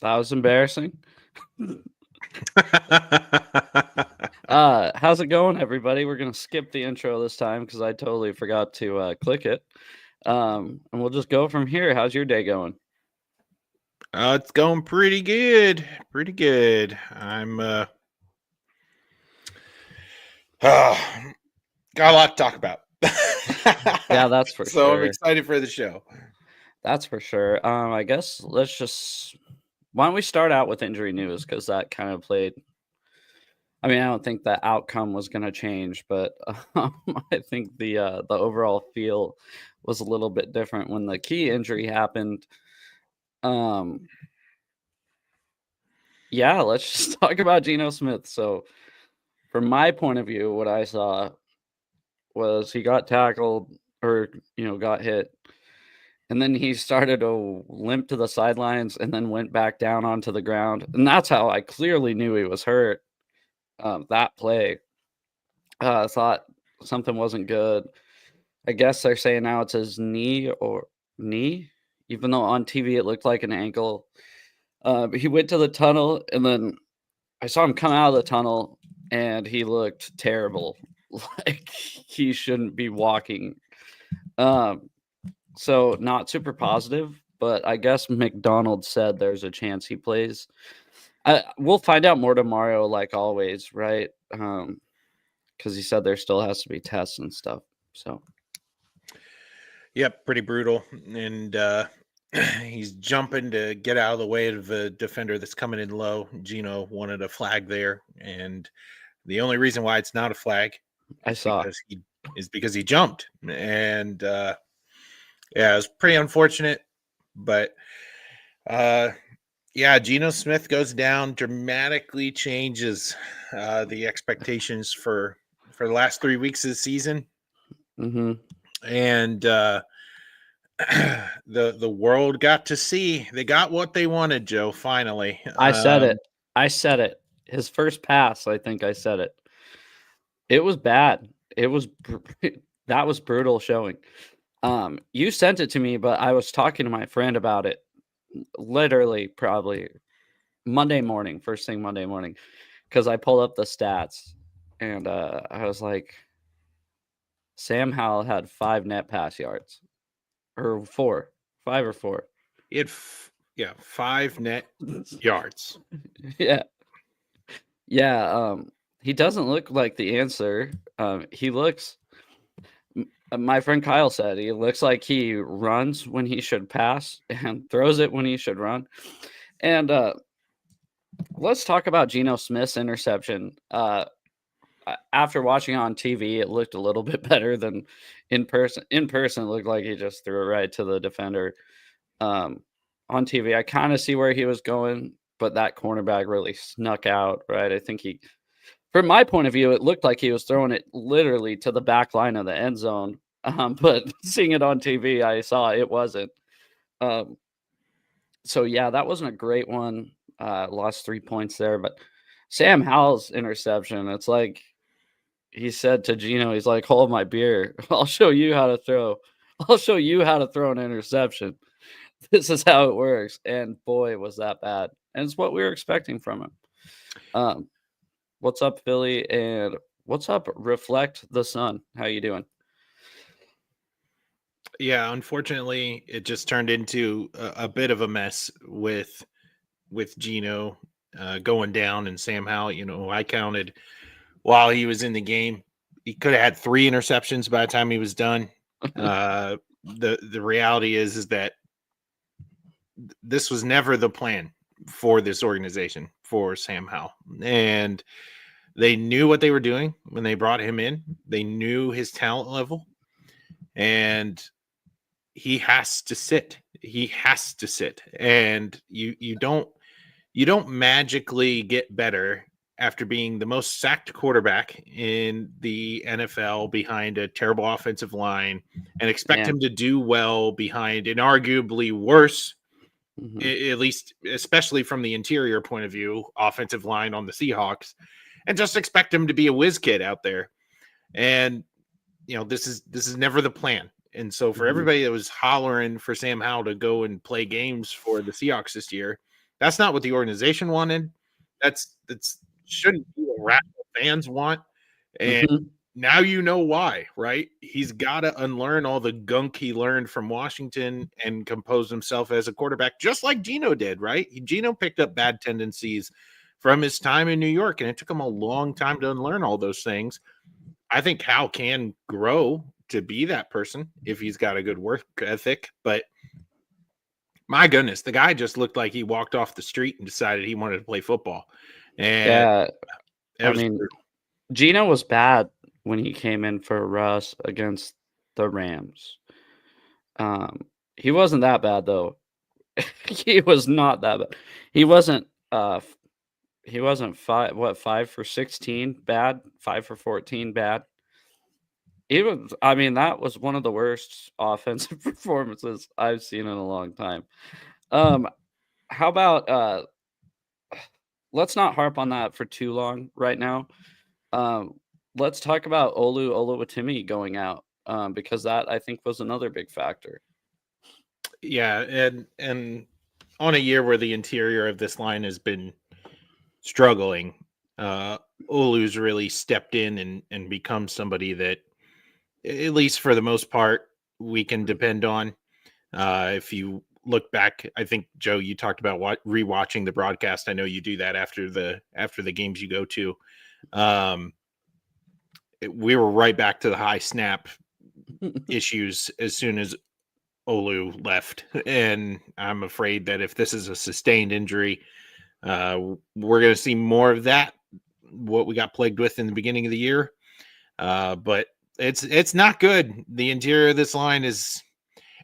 That was embarrassing. How's it going, everybody? We're gonna skip the intro this time because I totally forgot to click it. And we'll just go from here. How's your day going? It's going pretty good. Pretty good. I'm got a lot to talk about. Yeah, that's for So I'm sure. excited for the show. That's for sure. I guess let's just why don't we start out with injury news because that kind of played. I mean, I don't think the outcome was gonna change, but I think the overall feel was a little bit different when the key injury happened. Um, yeah, let's just talk about Geno Smith. So, from my point of view, what I saw was he got tackled or, got hit, and then he started to limp to the sidelines and then went back down onto the ground. And that's how I clearly knew he was hurt. That play, I thought something wasn't good. I guess they're saying now it's his knee, even though on TV it looked like an ankle. But he went to the tunnel and then I saw him come out of the tunnel and he looked terrible. Like he shouldn't be walking. Um, so not super positive, but I guess McDonald said there's a chance he plays. We'll find out more tomorrow, like always, right? Because he said there still has to be tests and stuff. So Yep, pretty brutal. And he's jumping to get out of the way of a defender that's coming in low. Gino wanted a flag there, and the only reason why it's not a flag I is saw. because he jumped. And yeah, it was pretty unfortunate, but uh yeah, Geno Smith goes down, dramatically changes the expectations for the last 3 weeks of the season, Hmm. and the world got to see they got what they wanted. Joe, finally. I said it. I said it. His first pass, I think I said it. It was bad. It was that was brutal showing. You sent it to me, but I was talking to my friend about it literally probably Monday morning, first thing Monday morning, because I pulled up the stats and I was like, Sam Howell had 5 net pass yards or 4, 5 or 4. Yeah, 5 net yards. Yeah, yeah. He doesn't look like the answer. He looks. My friend Kyle said he looks like he runs when he should pass and throws it when he should run. And let's talk about Geno Smith's interception. After watching on TV, it looked a little bit better than in person. In person, it looked like he just threw it right to the defender. Um, on TV, I kind of see where he was going, but that cornerback really snuck out, right? I think he, from my point of view, it looked like he was throwing it literally to the back line of the end zone. But seeing it on TV, I saw it wasn't. Um, so yeah, that wasn't a great one. Lost 3 points there, but Sam Howell's interception, it's like he said to Gino, he's like, "Hold my beer. I'll show you how to throw. I'll show you how to throw an interception. This is how it works." And boy, was that bad. And it's what we were expecting from him. Um, what's up, Philly? And what's up, Reflect the Sun? How you doing? Yeah, unfortunately, it just turned into a bit of a mess with Gino going down, and Sam Howell. I counted while he was in the game. He could have had 3 interceptions by the time he was done. The reality is that this was never the plan for this organization, for Sam Howell, and they knew what they were doing when they brought him in. They knew his talent level, and he has to sit. He has to sit, and you don't magically get better after being the most sacked quarterback in the NFL behind a terrible offensive line and expect Man. him to do well behind an arguably worse, Hmm. at least especially from the interior point of view, offensive line on the Seahawks, and just expect him to be a whiz kid out there. And this is never the plan. And so for Hmm. everybody that was hollering for Sam Howell to go and play games for the Seahawks this year, That's not what the organization wanted. That's shouldn't be what rational fans want. And Mhm. now you know why, right? He's got to unlearn all the gunk he learned from Washington and compose himself as a quarterback, just like Geno did, right? Geno picked up bad tendencies from his time in New York, and it took him a long time to unlearn all those things. I think Hal can grow to be that person if he's got a good work ethic, but my goodness, the guy just looked like he walked off the street and decided he wanted to play football. And Yeah, it I was mean, Geno was bad when he came in for Russ against the Rams. He wasn't that bad though. He was not that bad. He wasn't, he wasn't 5 for 16 bad, 5 for 14 bad. He was I mean, that was one of the worst offensive performances I've seen in a long time. Um, how about, let's not harp on that for too long right now. Um, let's talk about Olu Oluwatimi going out, because that I think was another big factor. yeah, and on a year where the interior of this line has been struggling, uh Olu's really stepped in and become somebody that, at least for the most part, we can depend on. If you look back, I think Joe, you talked about rewatching the broadcast. I know you do that after the games you go to. Um, we were right back to the high snap issues as soon as Olu left, and I'm afraid that if this is a sustained injury, we're going to see more of that. What we got plagued with in the beginning of the year, but it's not good. The interior of this line is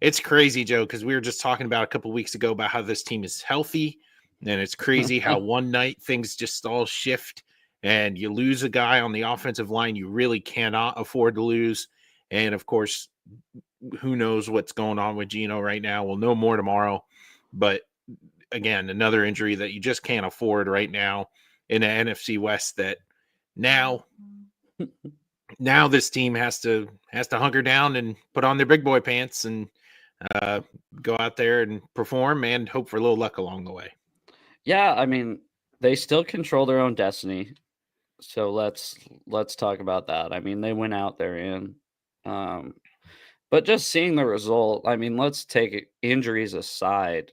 it's crazy, Joe, because we were just talking about a couple weeks ago about how this team is healthy, and it's crazy how one night things just all shift, and you lose a guy on the offensive line you really cannot afford to lose, and of course, who knows what's going on with Geno right now? We'll know more tomorrow, but again, another injury that you just can't afford right now in the NFC West. That now now this team has to hunker down and put on their big boy pants and uh, go out there and perform and hope for a little luck along the way. Yeah, I mean, they still control their own destiny. So let's talk about that. I mean, they went out there in, um, but just seeing the result, I mean, let's take injuries aside.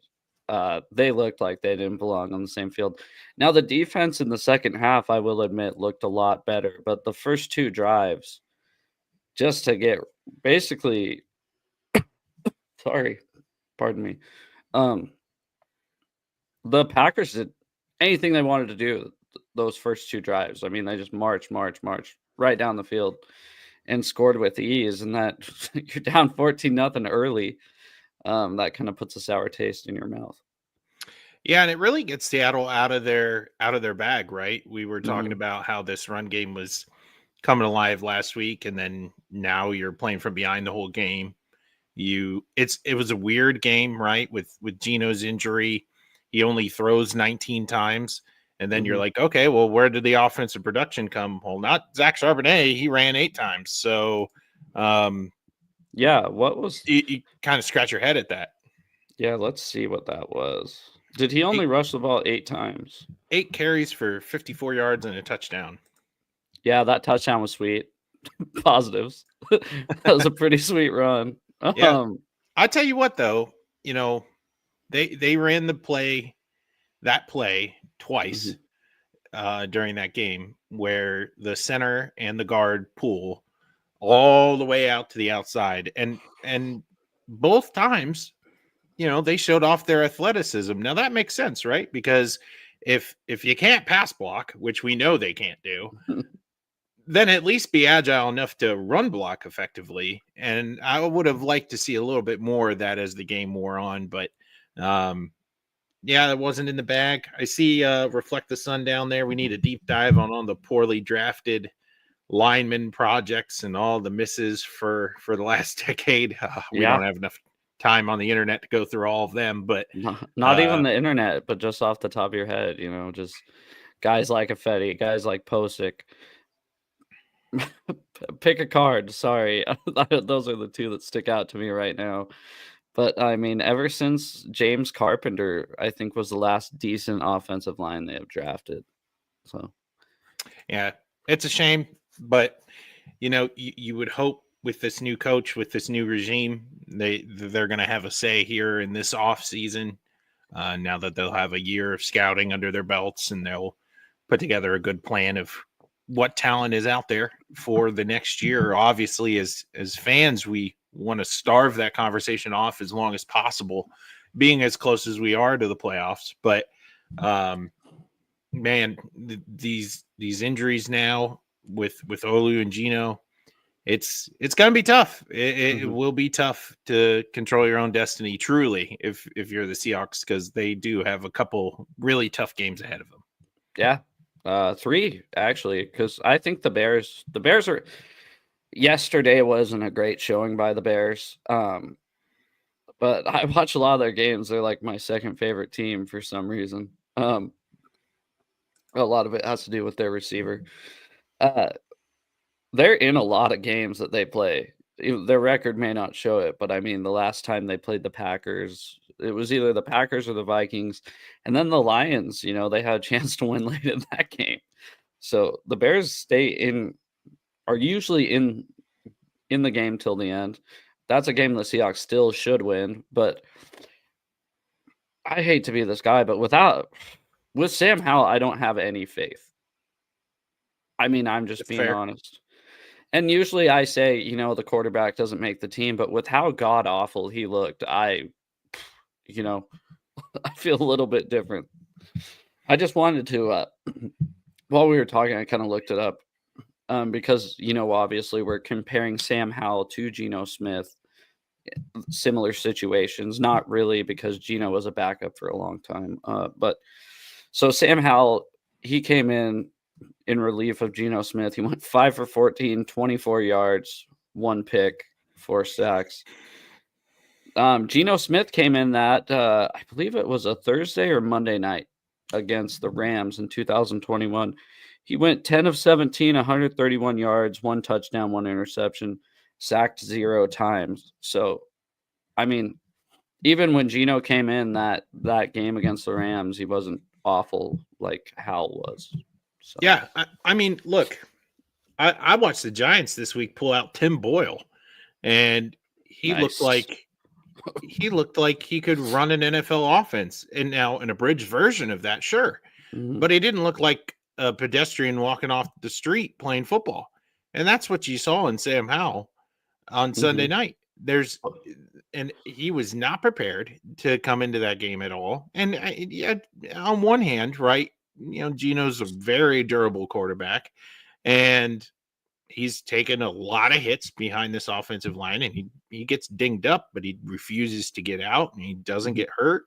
They looked like they didn't belong on the same field. Now, the defense in the second half, I will admit, looked a lot better. But the first two drives, just to get basically, sorry, pardon me, um, the Packers did anything they wanted to do those first two drives. I mean, they just march right down the field and scored with ease. And that you're down 14-0 early. That kind of puts a sour taste in your mouth. Yeah, and it really gets Seattle out of their bag, right? We were talking Mhm. about how this run game was coming alive last week, and then now you're playing from behind the whole game. It was a weird game, right? With Geno's injury, he only throws 19 times, and then you're Mhm. like, okay, well, where did the offensive production come? Well, not Zach Charbonnet. He ran 8 times, so um, Yeah, what was you kind of scratch your head at that. yeah, let's see what that was. Did he only Eight, rush the ball 8 times? 8 carries for 54 yards and a touchdown. Yeah, that touchdown was sweet. Positives. That was a pretty sweet run. Yeah, I tell you what, though, you know they ran that play twice Mhm. during that game where the center and the guard pull all the way out to the outside, and both times, they showed off their athleticism. Now that makes sense, right? Because if you can't pass block, which we know they can't do, then at least be agile enough to run block effectively. And I would have liked to see a little bit more of that as the game wore on, but um yeah, that wasn't in the bag. I see Reflect the Sun down there. We need a deep dive on the poorly drafted lineman projects and all the misses for the last decade. We Yeah. don't have enough time on the internet to go through all of them, but Not even uh, the internet, but just off the top of your head, just guys like Affetti, guys like Posick. Pick a card, sorry. Those are the 2 that stick out to me right now. But I mean, ever since James Carpenter, I think was the last decent offensive line they have drafted. So Yeah, it's a shame, but you would hope with this new coach, with this new regime, they're going to have a say here in this off season. Now that they'll have a year of scouting under their belts, and they'll put together a good plan of what talent is out there for the next year. Obviously, as fans, we want to starve that conversation off as long as possible, being as close as we are to the playoffs. But man, these injuries now with Olu and Gino, it's going to be tough. It will be tough to control your own destiny truly if you're the Seahawks, because they do have a couple really tough games ahead of them. yeah, 3 actually, because I think the Bears are. Yesterday wasn't a great showing by the Bears, but I watch a lot of their games. They're like my second favorite team for some reason. A lot of it has to do with their receiver. They're in a lot of games that they play. Their record may not show it, but I mean, the last time they played the Packers, it was either the Packers or the Vikings, and then the Lions. They had a chance to win late in that game. So the Bears are usually in the game till the end. That's a game the Seahawks still should win, but I hate to be this guy, but with Sam Howell, I don't have any faith. I mean, I'm just being honest. And usually I say, the quarterback doesn't make the team, but with how god awful he looked, I feel a little bit different. I just wanted to, while we were talking, I kind of looked it up because, obviously we're comparing Sam Howell to Geno Smith, similar situations, not really because Geno was a backup for a long time. But so Sam Howell, he came in relief of Geno Smith. He went 5 for 14, 24 yards, 1 pick, 4 sacks. Geno Smith came in that, I believe it was a Thursday or Monday night against the Rams in 2021. He went 10 of 17, 131 yards, 1 touchdown, 1 interception, sacked 0 times. So, I mean, even when Geno came in that game against the Rams, he wasn't awful like Howell was. So. Yeah, I mean, look, I watched the Giants this week pull out Tim Boyle, and he looked like he could run an NFL offense, and now an abridged version of that, sure, but he didn't look like a pedestrian walking off the street playing football, and that's what you saw in Sam Howell on Sunday night. And he was not prepared to come into that game at all. And on one hand, right, Geno's a very durable quarterback, and he's taken a lot of hits behind this offensive line, and he gets dinged up, but he refuses to get out, and he doesn't get hurt.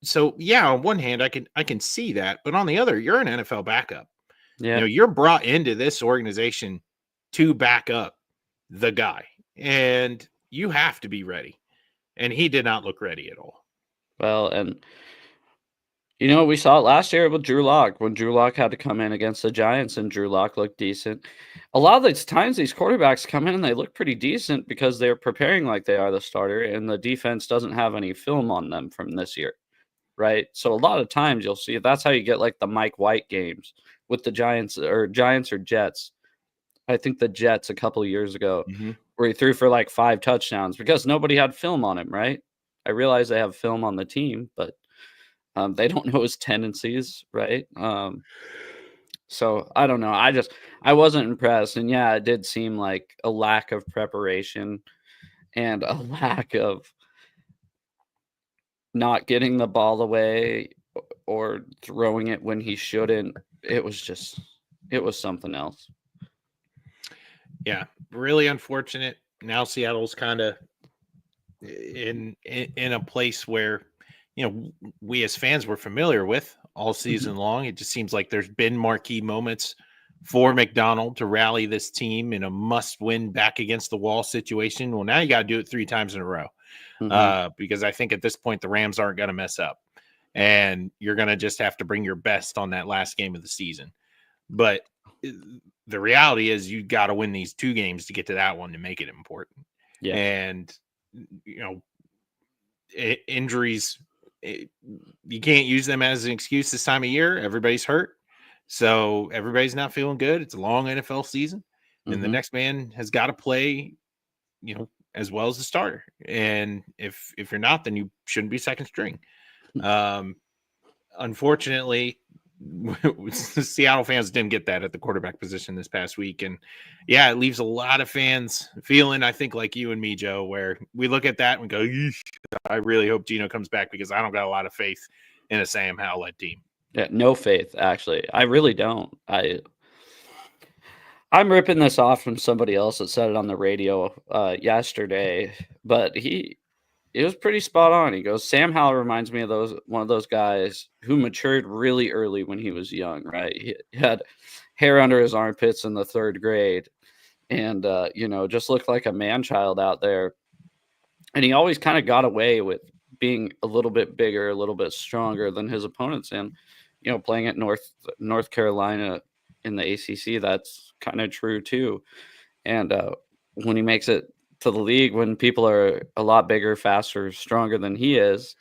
So yeah, on one hand, I can see that, but on the other, you're an NFL backup. Yeah, you're brought into this organization to back up the guy, and you have to be ready. And he did not look ready at all. Well, and we saw it last year with Drew Lock when Drew Lock had to come in against the Giants, and Drew Lock looked decent. A lot of these times, these quarterbacks come in and they look pretty decent because they're preparing like they are the starter, and the defense doesn't have any film on them from this year, right? So a lot of times you'll see that's how you get like the Mike White games with the Giants or Jets. I think the Jets a couple of years ago where he threw for like 5 touchdowns because nobody had film on him, right? I realize they have film on the team, but they don't know his tendencies, right? So I don't know. I wasn't impressed. And yeah, it did seem like a lack of preparation and a lack of not getting the ball away or throwing it when he shouldn't. It was something else. Yeah, really unfortunate. Now Seattle's kind of in a place where we as fans were familiar with all season long. It just seems like there's been marquee moments for McDonald to rally this team in a must-win back against the wall situation. Well, now you got to do it 3 times in a row because I think at this point the Rams aren't going to mess up, and you're going to just have to bring your best on that last game of the season. But the reality is you got to win these 2 games to get to that one to make it important. Yeah. And you know, injuries, you can't use them as an excuse this time of year. Everybody's hurt. So everybody's not feeling good. It's a long NFL season, and the next man has got to play, as well as the starter. And if you're not, then you shouldn't be second string. Unfortunately, Seattle fans didn't get that at the quarterback position this past week. And yeah, it leaves a lot of fans feeling, I think, like you and me, Joe, where we look at that and go, I really hope Geno comes back, because I don't got a lot of faith in a Sam Howell-led team. Yeah, no faith, actually. I really don't. I'm ripping this off from somebody else that said it on the radio yesterday, but it was pretty spot on. He goes, Sam Howell reminds me of one of those guys who matured really early when he was young, right? He had hair under his armpits in the 3rd grade and, just looked like a man-child out there. And he always kind of got away with being a little bit bigger, a little bit stronger than his opponents. And, playing at North Carolina in the ACC, that's kind of true too. And when he makes it to the league, when people are a lot bigger, faster, stronger than he is,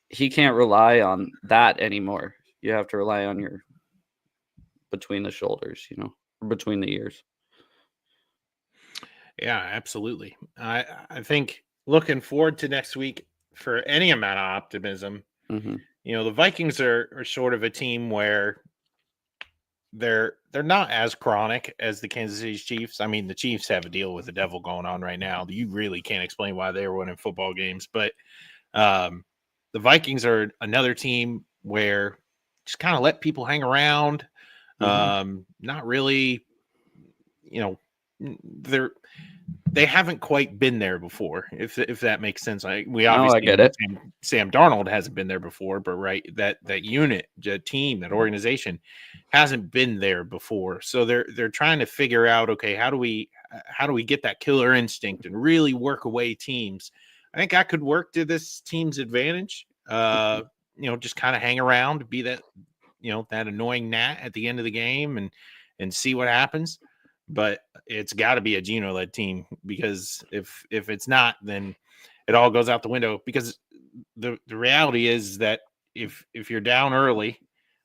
he can't rely on that anymore. You have to rely on your between the shoulders, between the ears. Yeah, absolutely. I think looking forward to next week for any amount of optimism. The Vikings are sort of a team where they're not as chronic as the Kansas City Chiefs. I mean, the Chiefs have a deal with the devil going on right now. You really can't explain why they were winning football games. But the Vikings are another team where just kind of let people hang around. Not really, they haven't quite been there before, if that makes sense. We obviously I get it. Sam Darnold hasn't been there before, but right, that unit, the team, that organization hasn't been there before. So they're trying to figure out, okay, how do we get that killer instinct and really work away teams? I think I could work to this team's advantage. Just kind of hang around, be that that annoying gnat at the end of the game and see what happens. But it's got to be a Geno-led team, because if it's not, then it all goes out the window. Because the reality is that if you're down early,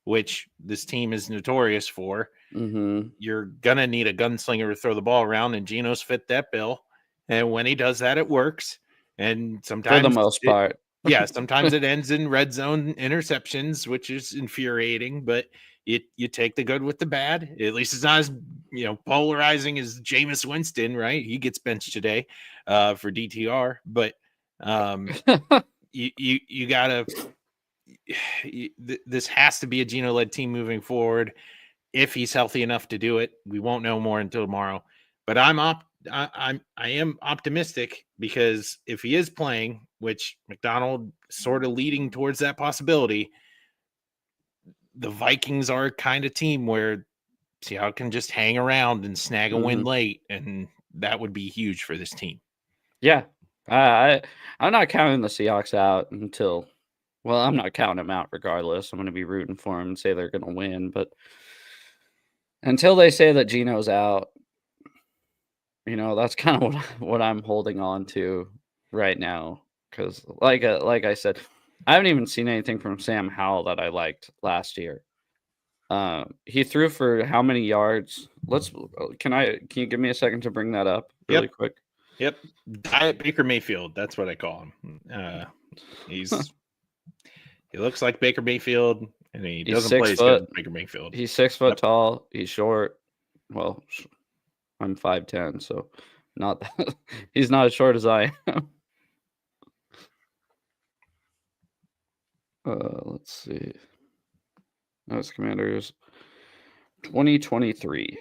which this team is notorious for, you're gonna need a gunslinger to throw the ball around, and Geno's fit that bill. And when he does that, it works. And sometimes, for the most part, sometimes it ends in red zone interceptions, which is infuriating. But you take the good with the bad. At least it's not as polarizing as Jameis Winston, right? He gets benched today for DTR. But you gotta. This has to be a Geno-led team moving forward. If he's healthy enough to do it, we won't know more until tomorrow. But I am optimistic, because if he is playing, which McDonald sort of leading towards that possibility, the Vikings are a kind of team where Seattle can just hang around and snag a win late, and that would be huge for this team. Yeah, I'm not counting the Seahawks out until. Well, I'm not counting them out regardless. I'm going to be rooting for them and say they're going to win. But until they say that Geno's out, that's kind of what I'm holding on to right now. Because like I said, I haven't even seen anything from Sam Howell that I liked last year. He threw for how many yards? Can you give me a second to bring that up really quick? Yep. Diet Baker Mayfield. That's what I call him. He looks like Baker Mayfield, and he doesn't play as good as Baker Mayfield. He's 6 foot tall. He's short. Well, I'm 5'10", so not that. He's not as short as I am. Let's see. That's Commanders 2023.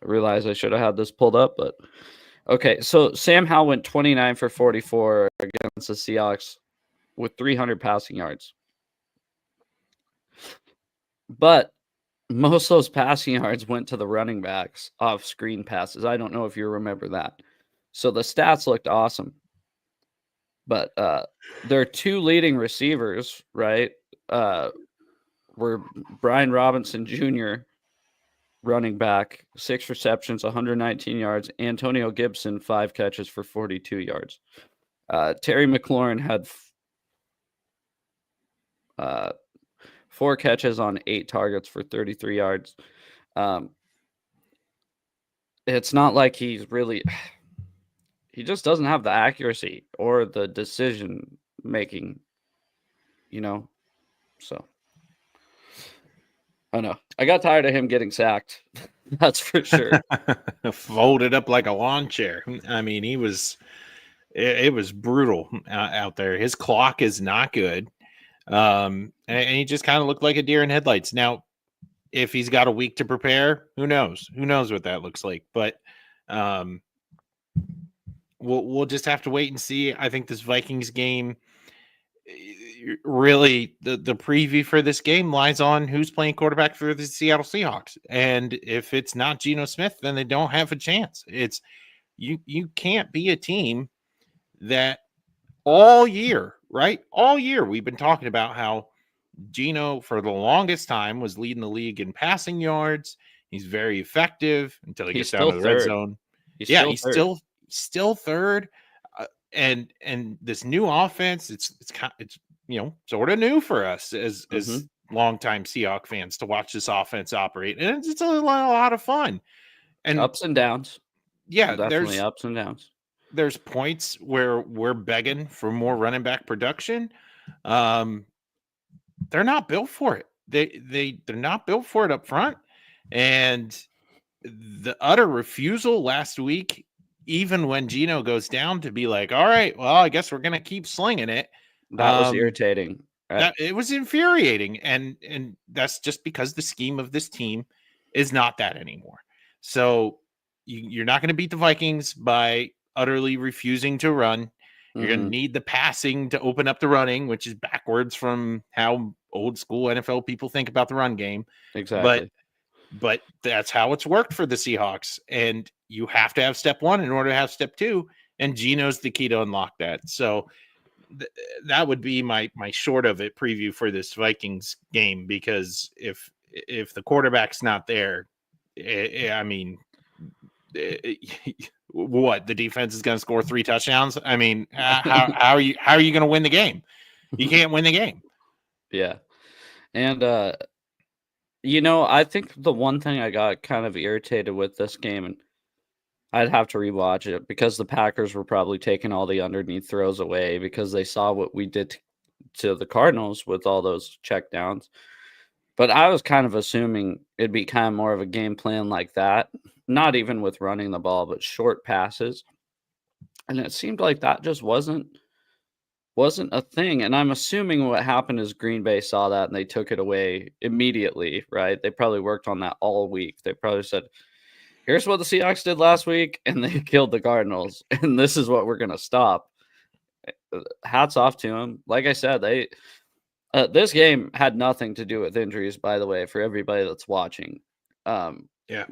I realize I should have had this pulled up, but okay. So Sam Howell went 29 for 44 against the Seahawks with 300 passing yards. But most of those passing yards went to the running backs off screen passes. I don't know if you remember that. So the stats looked awesome. But their 2 leading receivers, right, were Brian Robinson Jr. running back, 6 receptions, 119 yards. Antonio Gibson, 5 catches for 42 yards. Terry McLaurin had 4 catches on 8 targets for 33 yards. It's not like he's really he just doesn't have the accuracy or the decision making, So I know. I got tired of him getting sacked. That's for sure. Folded up like a lawn chair. I mean, it was brutal out there. His clock is not good. And he just kind of looked like a deer in headlights. Now, if he's got a week to prepare, who knows? Who knows what that looks like? But we'll just have to wait and see. I think this Vikings game, really, the preview for this game lies on who's playing quarterback for the Seattle Seahawks. And if it's not Geno Smith, then they don't have a chance. It's you can't be a team that all year, right? All year we've been talking about how Geno, for the longest time, was leading the league in passing yards. He's very effective until he gets down to the red zone. He's still third. And this new offense, it's sort of new for us as longtime Seahawks fans to watch this offense operate, and it's a lot of fun. And ups and downs. Yeah, definitely ups and downs. There's points where we're begging for more running back production. They're not built for it. They're not built for it up front. And the utter refusal last week, even when Geno goes down, to be like, all right, well, I guess we're gonna keep slinging it. That was irritating. It was infuriating, and that's just because the scheme of this team is not that anymore. So you're not going to beat the Vikings by utterly refusing to run. You're going to need the passing to open up the running, which is backwards from how old school NFL people think about the run game. Exactly. But that's how it's worked for the Seahawks. And you have to have step one in order to have step two. And Geno's the key to unlock that. So that would be my short of it preview for this Vikings game, because if the quarterback's not there, I mean, what, the defense is going to score 3 touchdowns? I mean, how are you going to win the game? You can't win the game. Yeah. And I think the one thing I got kind of irritated with this game, and I'd have to rewatch it, because the Packers were probably taking all the underneath throws away because they saw what we did to the Cardinals with all those checkdowns. But I was kind of assuming it'd be kind of more of a game plan like that, not even with running the ball, but short passes. And it seemed like that just wasn't a thing. And I'm assuming what happened is Green Bay saw that and they took it away immediately, right? They probably worked on that all week. They probably said, here's what the Seahawks did last week, and they killed the Cardinals, and this is what we're going to stop. Hats off to them. Like I said, this game had nothing to do with injuries, by the way, for everybody that's watching. Yeah.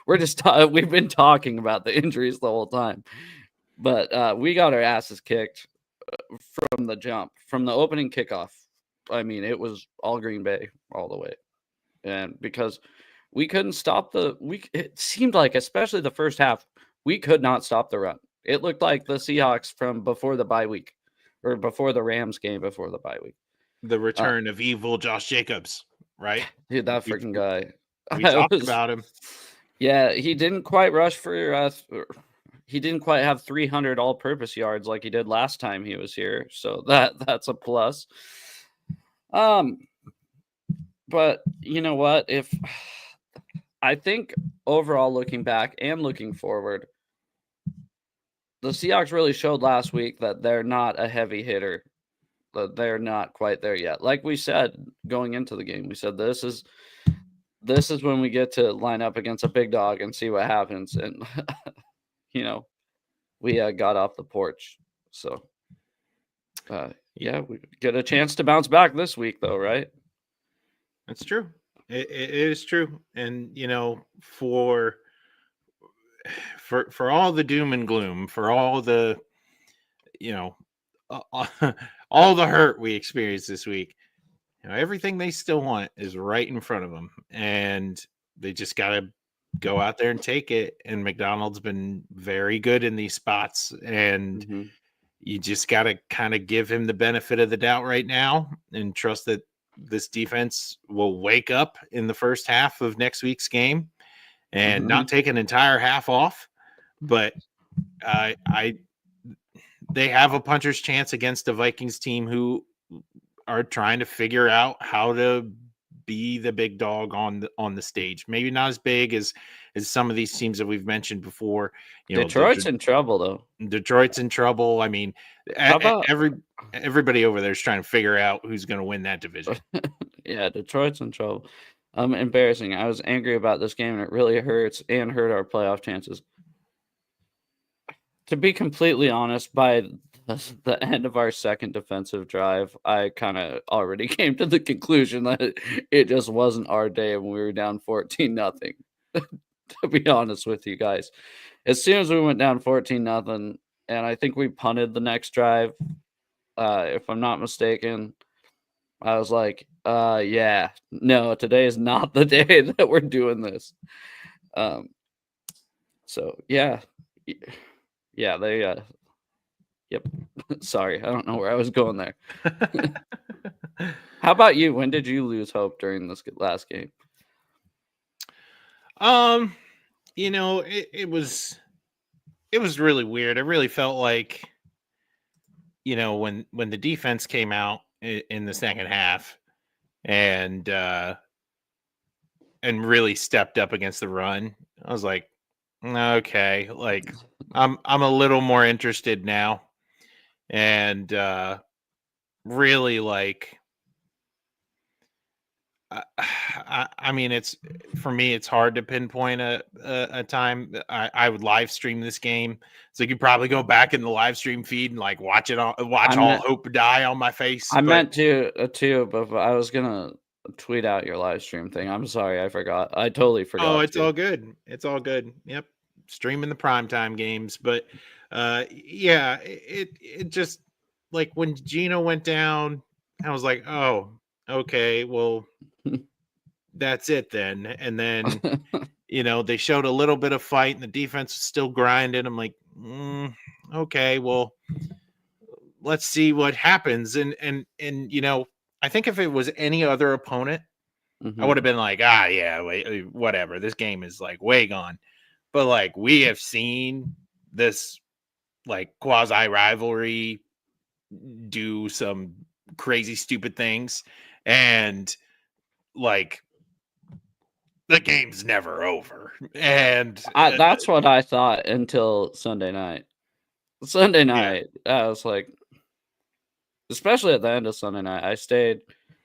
We've been talking about the injuries the whole time, but we got our asses kicked from the jump, from the opening kickoff. I mean, it was all Green Bay all the way. And because we couldn't stop it seemed like, especially the first half, we could not stop the run. It looked like the Seahawks from before the bye week, or before the Rams game before the bye week. The return of evil Josh Jacobs, right? Dude, that freaking guy. We talked about him. Yeah, he didn't quite rush for he didn't quite have 300 all-purpose yards like he did last time he was here. So that's a plus. But you know what? I think overall, looking back and looking forward, the Seahawks really showed last week that they're not a heavy hitter. That they're not quite there yet. Like we said going into the game, we said this is when we get to line up against a big dog and see what happens. And we got off the porch. So we get a chance to bounce back this week, though, right? That's true. It is true. And for all the doom and gloom, for all the all the hurt we experienced this week, everything they still want is right in front of them. And they just got to go out there and take it. And McDonald's been very good in these spots, and Mhm. you just got to kind of give him the benefit of the doubt right now and trust that this defense will wake up in the first half of next week's game and not Mhm. take an entire half off. But they have a puncher's chance against a Vikings team who are trying to figure out how to be the big dog on the stage. Maybe not as big as some of these teams that we've mentioned before. You know, Detroit's in trouble though. Detroit's in trouble. I mean, How about everybody over there is trying to figure out who's going to win that division. yeah, Detroit's in trouble. Embarrassing. I was angry about this game, and it really hurts and hurt our playoff chances. To be completely honest, by the end of our second defensive drive, I kind of already came to the conclusion that it just wasn't our day when we were down 14-0. To be honest with you guys, as soon as we went down 14-0, and I think we punted the next drive, if I'm not mistaken, I was like, yeah, no, today is not the day that we're doing this. So yeah, yeah, they, yep. Sorry, I don't know where I was going there. How about you? When did you lose hope during this last game? You know, it was really weird. It really felt like, you know, when the defense came out in the second half and really stepped up against the run, I was like, okay, like I'm a little more interested now. And really, like, I mean, it's for me, it's hard to pinpoint a time. I would live stream this game, so you could probably go back in the live stream feed and like watch I all meant hope die on my face. I But meant to too, but I was gonna tweet out your live stream thing. I'm sorry, I forgot. I totally oh, forgot it's to. all good. It's all good. Yep, streaming the primetime games. But yeah, it just, like, when Gino went down, I was like, oh, okay, well, that's it then. And then, you know, they showed a little bit of fight and the defense was still grinding. I'm like, okay, well, let's see what happens. And you know, I think if it was any other opponent, I would Mhm. have been like, yeah, whatever. This game is like way gone. But like, we have seen this like quasi rivalry do some crazy stupid things, and like, the game's never over. And That's what I thought until Sunday night. Sunday yeah. night, I was like, especially at the end of Sunday night, I stayed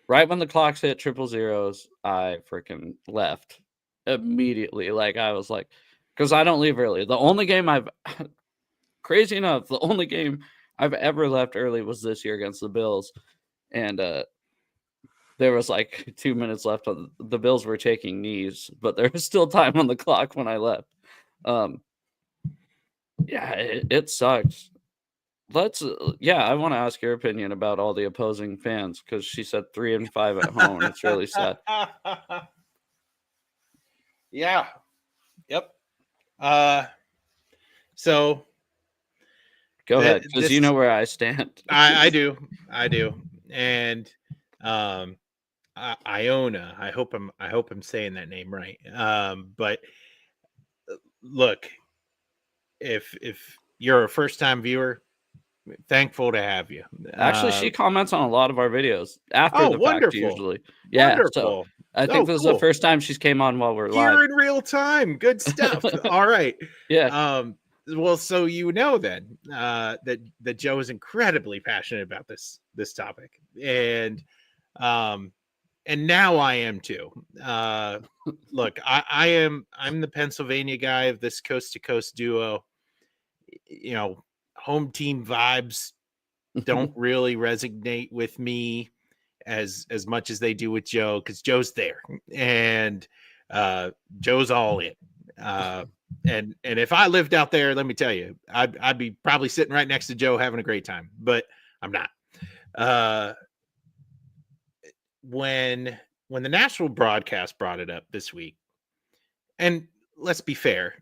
right when the clocks hit triple zeros. I freaking left immediately. Like I was like, because I don't leave early. The only game I've crazy enough, the only game I've ever left early was this year against the Bills, and there was like 2 minutes left. On the Bills were taking knees, but there was still time on the clock when I left. Um, yeah, it sucks. Let's yeah, I wanna ask your opinion about all the opposing fans because she said 3 and 5 at home, and it's really sad. Yeah. Yep. Uh so Go ahead, because you this know where I stand. I do. I do. And um Iona, I hope I'm saying that name right. But look, if you're a first time viewer, thankful to have you. Actually, she comments on a lot of our videos after Oh, the fact wonderful. usually. Yeah, so Wonderful. I think Oh, this is the cool. first time she's came on while we're live. Here in real time. Good stuff. All right. Yeah. Well, so you know then that Joe is incredibly passionate about this topic. And now I am too. Look, I'm the Pennsylvania guy of this coast to coast duo. You know, home team vibes don't really resonate with me as much as they do with Joe, because Joe's there, and Joe's all in. And if I lived out there, let me tell you, I'd be probably sitting right next to Joe having a great time, but I'm not. When the national broadcast brought it up this week, And let's be fair,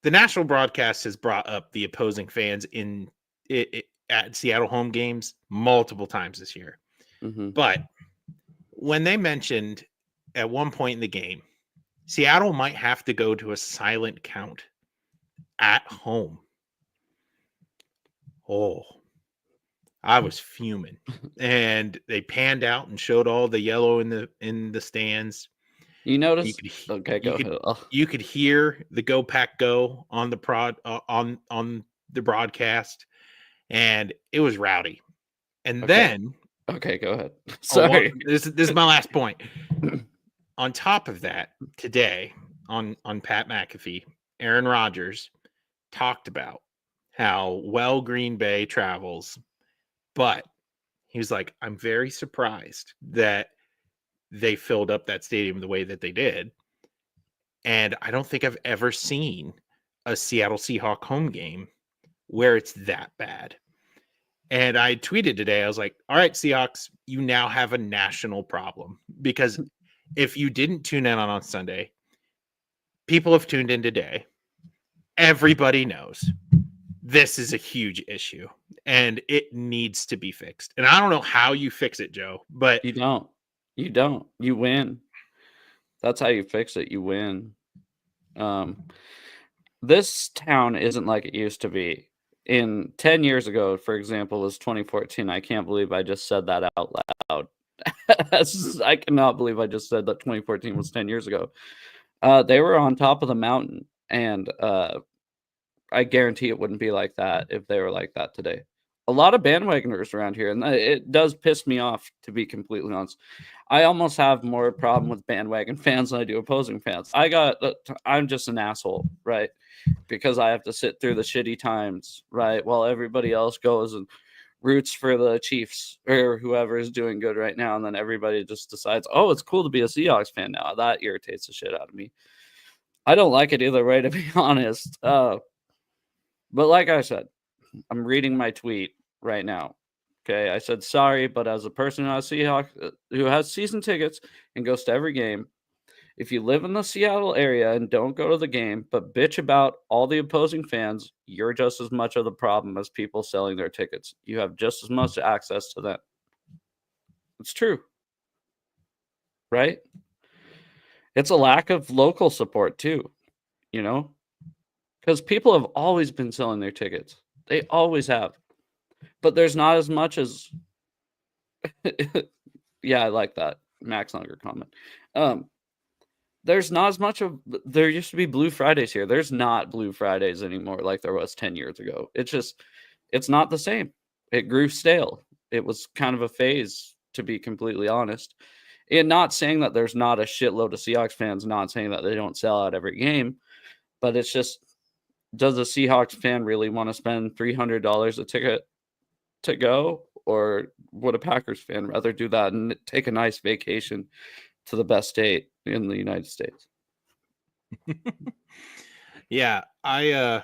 the national broadcast has brought up the opposing fans at Seattle home games multiple times this year. Mm-hmm. But when they mentioned at one point in the game, Seattle might have to go to a silent count at home. Oh, I was fuming. And they panned out and showed all the yellow in the stands. You You notice? could Okay, you go could ahead. Oh, you could hear the Go Pack Go on the on the broadcast, and it was rowdy. And okay. then Okay, go ahead. on one, Sorry. this is my last point. On top of that, today on Pat McAfee, Aaron Rodgers talked about how well Green Bay travels, but he was like, I'm very surprised that they filled up that stadium the way that they did. And I don't think I've ever seen a Seattle Seahawk home game where it's that bad. And I tweeted today, I was like, all right, Seahawks, you now have a national problem. Because if you didn't tune in on Sunday, people have tuned in today. Everybody knows this is a huge issue and it needs to be fixed. And I don't know how you fix it, Joe, but You don't. You don't. You win. That's how you fix it. You win. This town isn't like it used to be. In 10 years ago, for example, was 2014. I can't believe I just said that out loud. I cannot believe I just said that 2014 was 10 years ago. They were on top of the mountain, and I guarantee it wouldn't be like that if they were like that today. A lot of bandwagoners around here, and it does piss me off, to be completely honest. I almost have more problem with bandwagon fans than I do opposing fans. I'm just an asshole, right? Because I have to sit through the shitty times, right? While everybody else goes and roots for the Chiefs or whoever is doing good right now. And then everybody just decides, oh, it's cool to be a Seahawks fan now. That irritates the shit out of me. I don't like it either way, to be honest. But like I said, I'm reading my tweet right now. Okay, I said sorry, but as a person who has season tickets and goes to every game, if you live in the Seattle area and don't go to the game, but bitch about all the opposing fans, you're just as much of the problem as people selling their tickets. You have just as much access to them. It's true, right? It's a lack of local support too, you know, because people have always been selling their tickets. They always have. But there's not as much as yeah, I like that Max Unger comment. There's not as much of there used to be Blue Fridays here. There's not Blue Fridays anymore like there was 10 years ago. It's not the same. It grew stale. It was kind of a phase, to be completely honest. And not saying that there's not a shitload of Seahawks fans, not saying that they don't sell out every game, but it's just, does a Seahawks fan really want to spend $300 a ticket to go, or would a Packers fan rather do that and take a nice vacation to the best state in the United States? yeah, I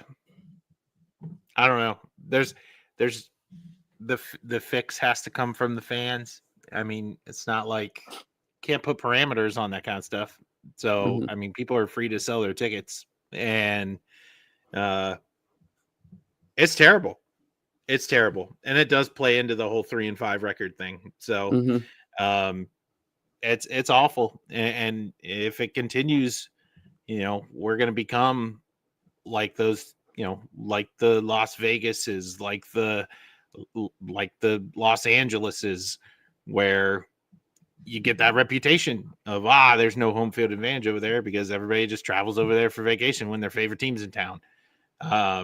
don't know. There's the fix has to come from the fans. I mean, it's not like can't put parameters on that kind of stuff. So, I mean, people are free to sell their tickets, and it's terrible. It's terrible, and it does play into the whole 3-5 record thing. So, it's awful, and if it continues, we're going to become like those, like the Las Vegases, like the Los Angeleses, where you get that reputation of there's no home field advantage over there because everybody just travels over there for vacation when their favorite team's in town. I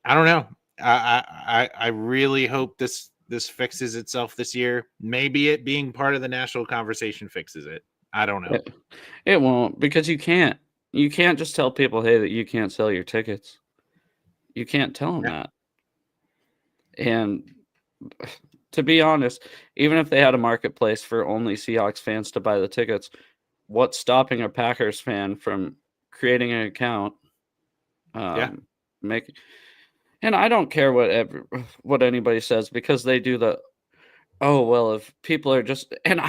don't know. I really hope this fixes itself this year. Maybe it being part of the national conversation fixes it. I don't know. It won't, because you can't. You can't just tell people, hey, that you can't sell your tickets. You can't tell them that. And to be honest, even if they had a marketplace for only Seahawks fans to buy the tickets, what's stopping a Packers fan from creating an account? And I don't care what anybody says, because they do the, oh, well, if people are just, and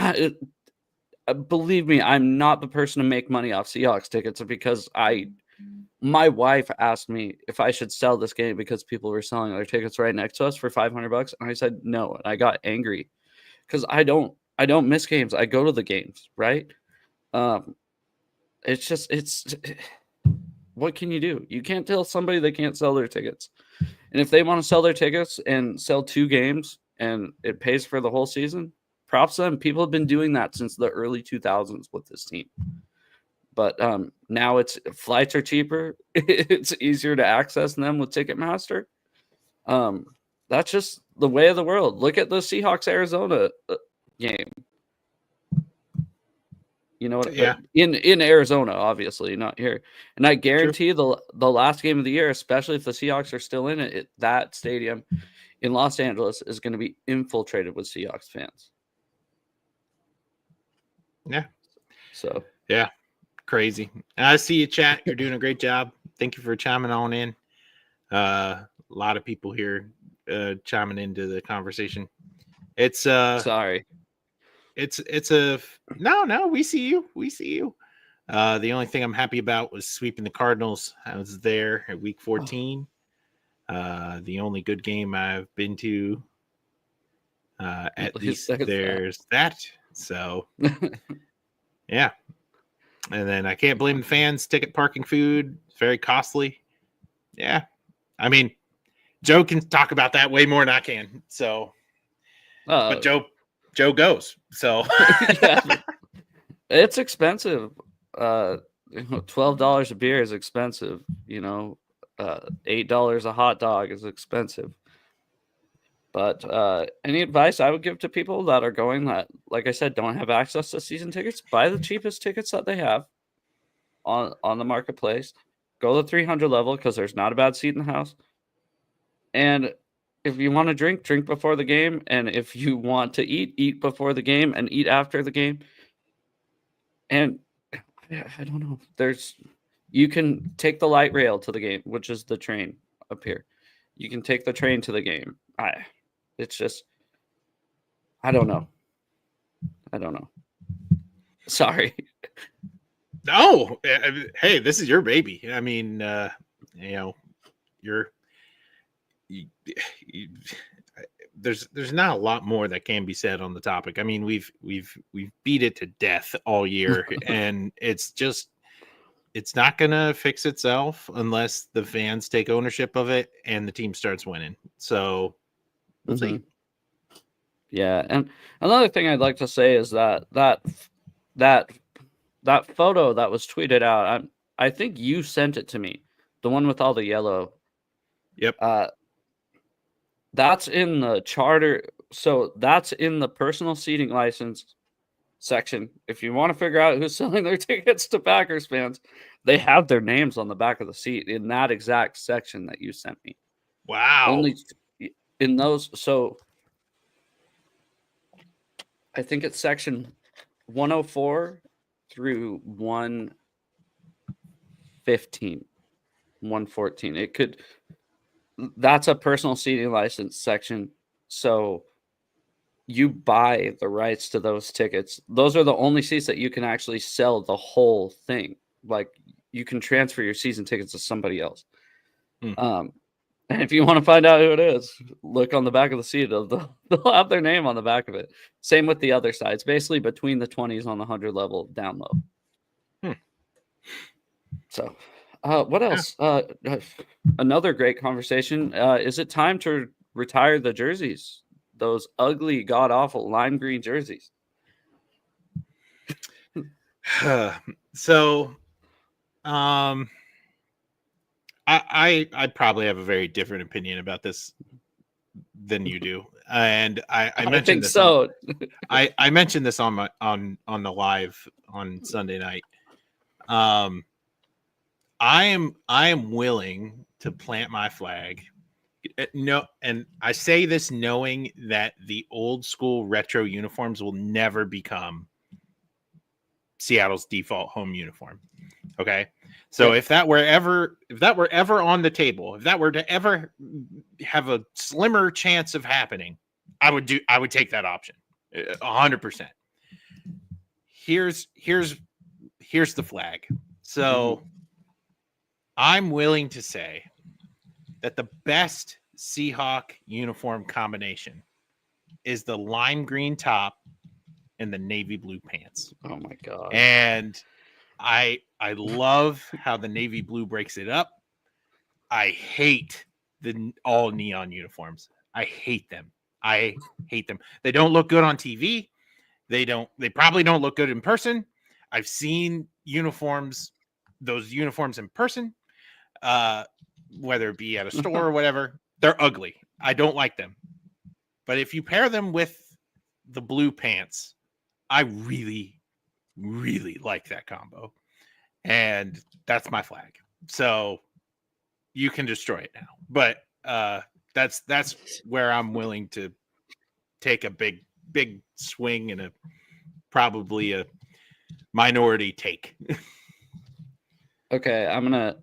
believe me, I'm not the person to make money off Seahawks tickets because my wife asked me if I should sell this game because people were selling their tickets right next to us for $500, and I said no, and I got angry because I don't miss games. I go to the games, right? It's what can you do? You can't tell somebody they can't sell their tickets. And if they want to sell their tickets and sell 2 games and it pays for the whole season, props to them. People have been doing that since the early 2000s with this team. But now flights are cheaper. It's easier to access them with Ticketmaster. That's just the way of the world. Look at the Seahawks Arizona game. You know what? Yeah. In Arizona, obviously, not here. And I guarantee the last game of the year, especially if the Seahawks are still in it, that stadium in Los Angeles is going to be infiltrated with Seahawks fans. Yeah. So yeah, crazy. I see you, chat. You're doing a great job. Thank you for chiming on in. A lot of people here chiming into the conversation. It's sorry. It's a no. We see you. The only thing I'm happy about was sweeping the Cardinals. I was there at week 14. The only good game I've been to. At least there's that. So yeah. And then I can't blame the fans. Ticket, parking, food, very costly. Yeah. I mean, Joe can talk about that way more than I can. So but Joe goes. So yeah. It's expensive. $12 a beer is expensive. $8 a hot dog is expensive. But any advice I would give to people that are going that, like I said, don't have access to season tickets, buy the cheapest tickets that they have on the marketplace. Go to the 300 level because there's not a bad seat in the house. And if you want to drink before the game. And if you want to eat before the game and eat after the game. And I don't know. You can take the light rail to the game, which is the train up here. You can take the train to the game. It's just, I don't know. Sorry. No, hey, this is your baby. I mean, there's not a lot more that can be said on the topic. I mean, we've beat it to death all year, and it's not gonna fix itself unless the fans take ownership of it and the team starts winning. So we'll see. Yeah, and another thing I'd like to say is that photo that was tweeted out, I think you sent it to me, the one with all the yellow. Yep. That's in the charter. So that's in the personal seating license section. If you want to figure out who's selling their tickets to Packers fans, they have their names on the back of the seat in that exact section that you sent me. Wow. Only in those. So I think it's section 104 through 115, 114. That's a personal seating license section. So you buy the rights to those tickets. Those are the only seats that you can actually sell the whole thing. Like, you can transfer your season tickets to somebody else. And if you want to find out who it is, look on the back of the seat. They'll have their name on the back of it. Same with the other sides. Basically between the 20s on the 100 level down low. So what else? Another great conversation. Is it time to retire the jerseys? Those ugly, god-awful lime green jerseys. So, I probably have a very different opinion about this than you do, and I mentioned this. So. I mentioned this on the live on Sunday night. I am willing to plant my flag. No, and I say this knowing that the old school retro uniforms will never become Seattle's default home uniform. Okay. So if that were ever on the table, if that were to ever have a slimmer chance of happening, I would take that option 100%. here's the flag. So I'm willing to say that the best Seahawk uniform combination is the lime green top and the navy blue pants. Oh my god. And I love how the navy blue breaks it up. I hate the all neon uniforms. I hate them. They don't look good on TV. They probably don't look good in person. I've seen those uniforms in person, whether it be at a store or whatever. They're ugly. I don't like them. But if you pair them with the blue pants, I really, really like that combo. And that's my flag. So you can destroy it now. But that's where I'm willing to take a big swing and probably a minority take. Okay, I'm gonna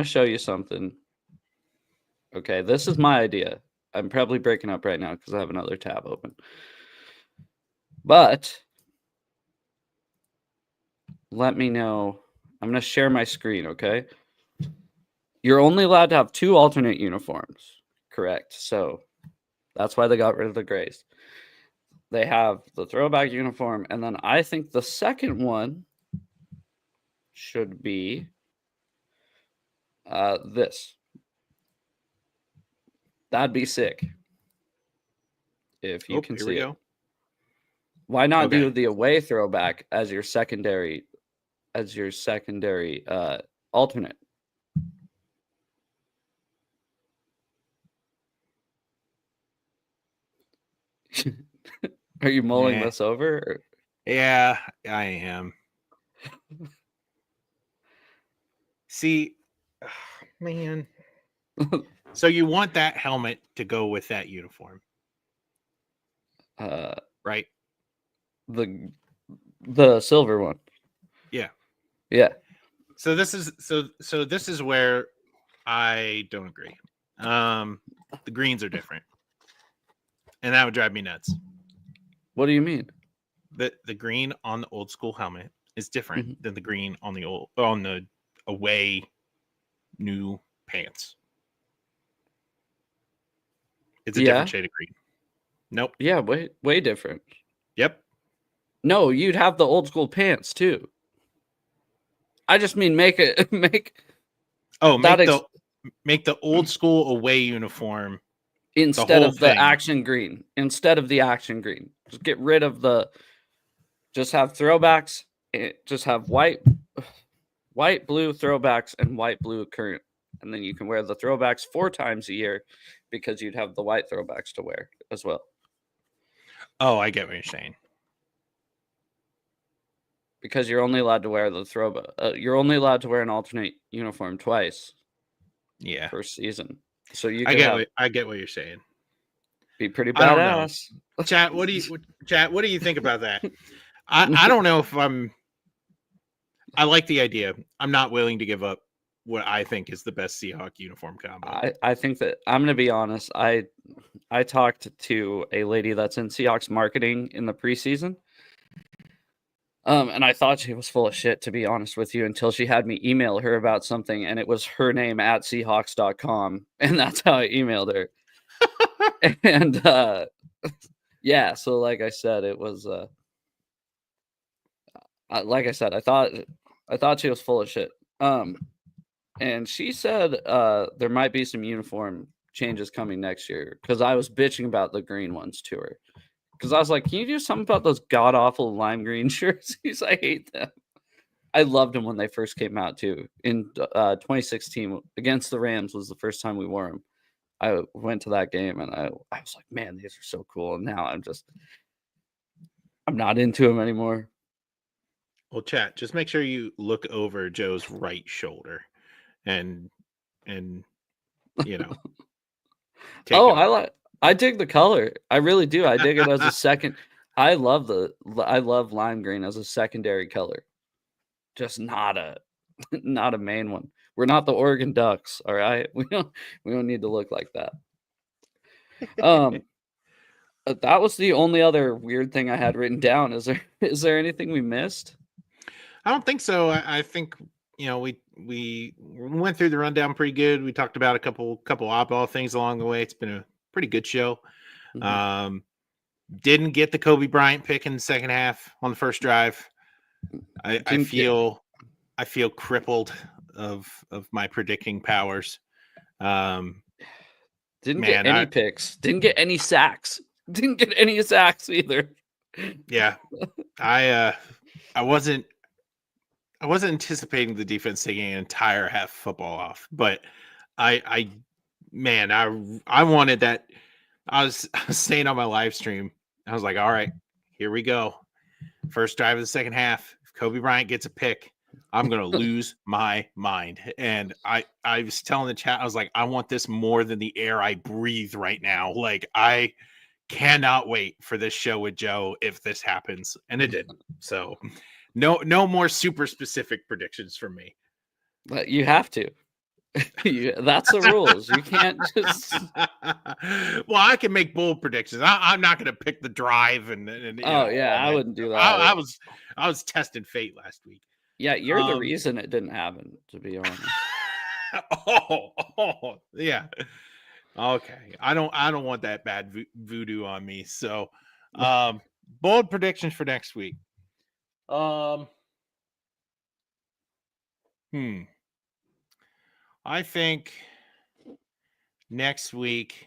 show you something. Okay, this is my idea. I'm probably breaking up right now because I have another tab open. But let me know. I'm gonna share my screen, okay? You're only allowed to have 2 alternate uniforms, correct? So that's why they got rid of the grays. They have the throwback uniform, and then I think the second one should be this. That'd be sick if you can see it. Why not do the away throwback as your secondary alternate? Are you mulling this over? Or? Yeah, I am. See, man. So you want that helmet to go with that uniform, right? The silver one. Yeah. So this is where I don't agree. The greens are different, and that would drive me nuts. What do you mean? The green on the old school helmet is different than the green on the away new pants. It's a different shade of green. Nope. Yeah, way different. Yep. No, you'd have the old school pants too. I just mean make the old school away uniform instead of the action green. Instead of the action green. Just get rid of just have throwbacks. Just have white, blue throwbacks and white, blue current. And then you can wear the throwbacks 4 times a year because you'd have the white throwbacks to wear as well. Oh, I get what you're saying. Because you're only allowed to wear the throwback. You're only allowed to wear an alternate uniform twice. Yeah. Per season. So you. I get what you're saying. Be pretty badass. Chat, what do you think about that? I don't know if I like the idea. I'm not willing to give up what I think is the best Seahawk uniform combo. I think that I'm going to be honest. I talked to a lady that's in Seahawks marketing in the preseason. And I thought she was full of shit, to be honest with you, until she had me email her about something, and it was her name at Seahawks.com, and that's how I emailed her. And yeah, so like I said, it was like I said, I thought she was full of shit. And she said there might be some uniform changes coming next year because I was bitching about the green ones to her. Because I was like, can you do something about those god-awful lime green jerseys? I hate them. I loved them when they first came out, too. In 2016, against the Rams was the first time we wore them. I went to that game, and I was like, man, these are so cool. And now I'm not into them anymore. Well, chat, just make sure you look over Joe's right shoulder. And you know. I dig the color. I really do. I dig it as a second. I love lime green as a secondary color. Just not a main one. We're not the Oregon Ducks, all right? We don't need to look like that. That was the only other weird thing I had written down. Is there anything we missed? I don't think so. I think we went through the rundown pretty good. We talked about a couple oddball things along the way. It's been a pretty good show. Mhm. Didn't get the Kobe Bryant pick in the second half on the first drive. I Didn't get feel crippled of my predicting powers. didn't get Man, any picks. Didn't get any sacks. Didn't get any sacks either. yeah, I wasn't anticipating the defense taking an entire half football off, but man, I wanted that. I was saying on my live stream, I was like, all right, here we go. First drive of the second half. If Kobe Bryant gets a pick, I'm gonna lose my mind. And I was telling the chat, I was like, I want this more than the air I breathe right now. Like, I cannot wait for this show with Joe if this happens. And it did. So no more super specific predictions from me. But you have to. That's the rules. You can't just. Well, I can make bold predictions. I'm not going to pick the drive and Oh yeah, I wouldn't do that. I was testing fate last week. Yeah, you're the reason it didn't happen, to be honest. oh, yeah. Okay, I don't want that bad voodoo on me. So, bold predictions for next week. I think next week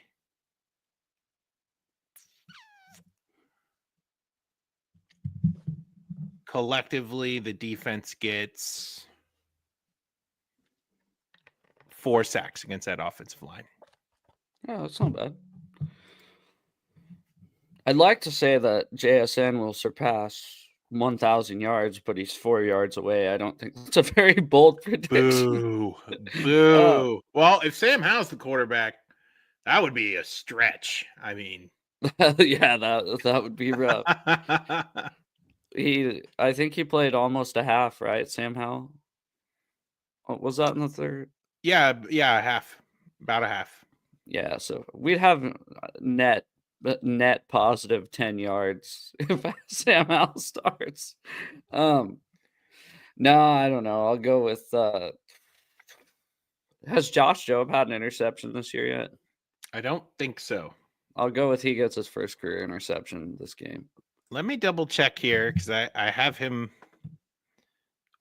collectively the defense gets 4 sacks against that offensive line. Oh, that's not bad. I'd like to say that JSN will surpass 1,000 yards, but he's 4 yards away. I don't think that's a very bold prediction. Boo. Well, if Sam Howell's the quarterback, that would be a stretch. I mean, yeah, that would be rough. I think he played almost a half, right, Sam Howell? Was that in the third? Yeah, half. About a half. Yeah, so we'd have net positive 10 yards if Sam Howell starts. No, I don't know. I'll go with has Josh Jobe had an interception this year yet? I don't think so. I'll go with he gets his first career interception this game. Let me double check here because I have him.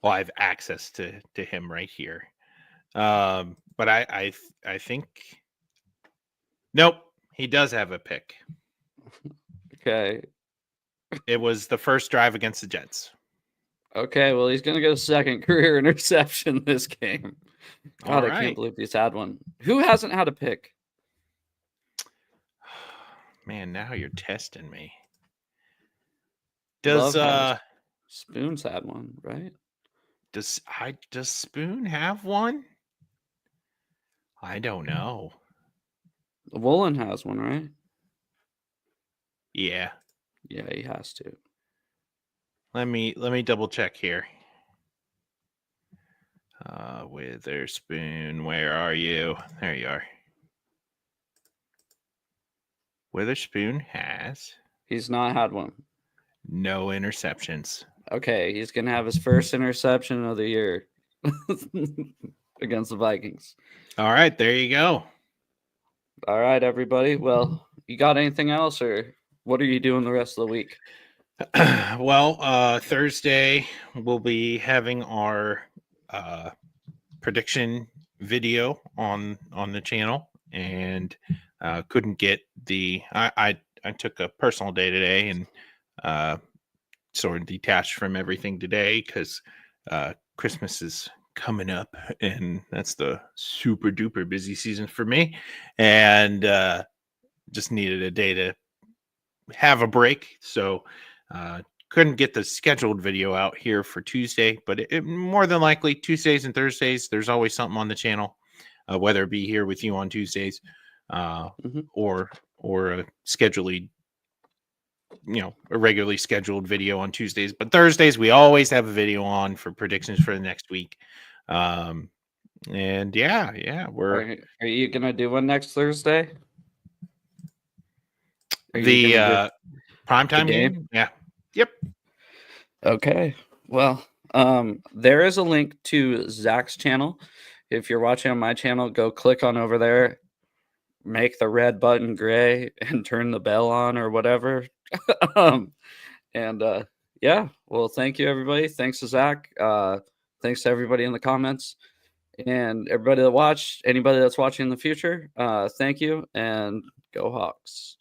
Well, I have access to him right here. But I think nope, he does have a pick. Okay. It was the first drive against the Jets. Okay, well, he's gonna get a second career interception this game. God, I can't believe he's had one. Who hasn't had a pick? Man, now you're testing me. Does Spoon's had one, right? Does Spoon have one? I don't know. Woolen has one, right? Yeah. Yeah, he has to. Let me double check here. Witherspoon, where are you? There you are. Witherspoon has. He's not had one. No interceptions. Okay, he's gonna have his first interception of the year against the Vikings. All right, there you go. All right, everybody. Well, you got anything else, or what are you doing the rest of the week? Well, Thursday we'll be having our prediction video on the channel, and couldn't get the. I took a personal day today and sort of detached from everything today because Christmas is coming up, and that's the super duper busy season for me, and just needed a day to have a break. So couldn't get the scheduled video out here for Tuesday, but it more than likely Tuesdays and Thursdays, there's always something on the channel, whether it be here with you on Tuesdays or a scheduled, a regularly scheduled video on Tuesdays. But Thursdays, we always have a video on for predictions for the next week. And yeah, Are you gonna do one next Thursday? Are you gonna The primetime game? game? Yeah. Yep. Okay. Well, there is a link to Zach's channel. If you're watching on my channel, go click on over there, make the red button gray, and turn the bell on or whatever. um, and yeah, well, thank you, everybody. Thanks to Zach. Thanks to everybody in the comments and everybody that watched. Anybody that's watching in the future, thank you, and go Hawks.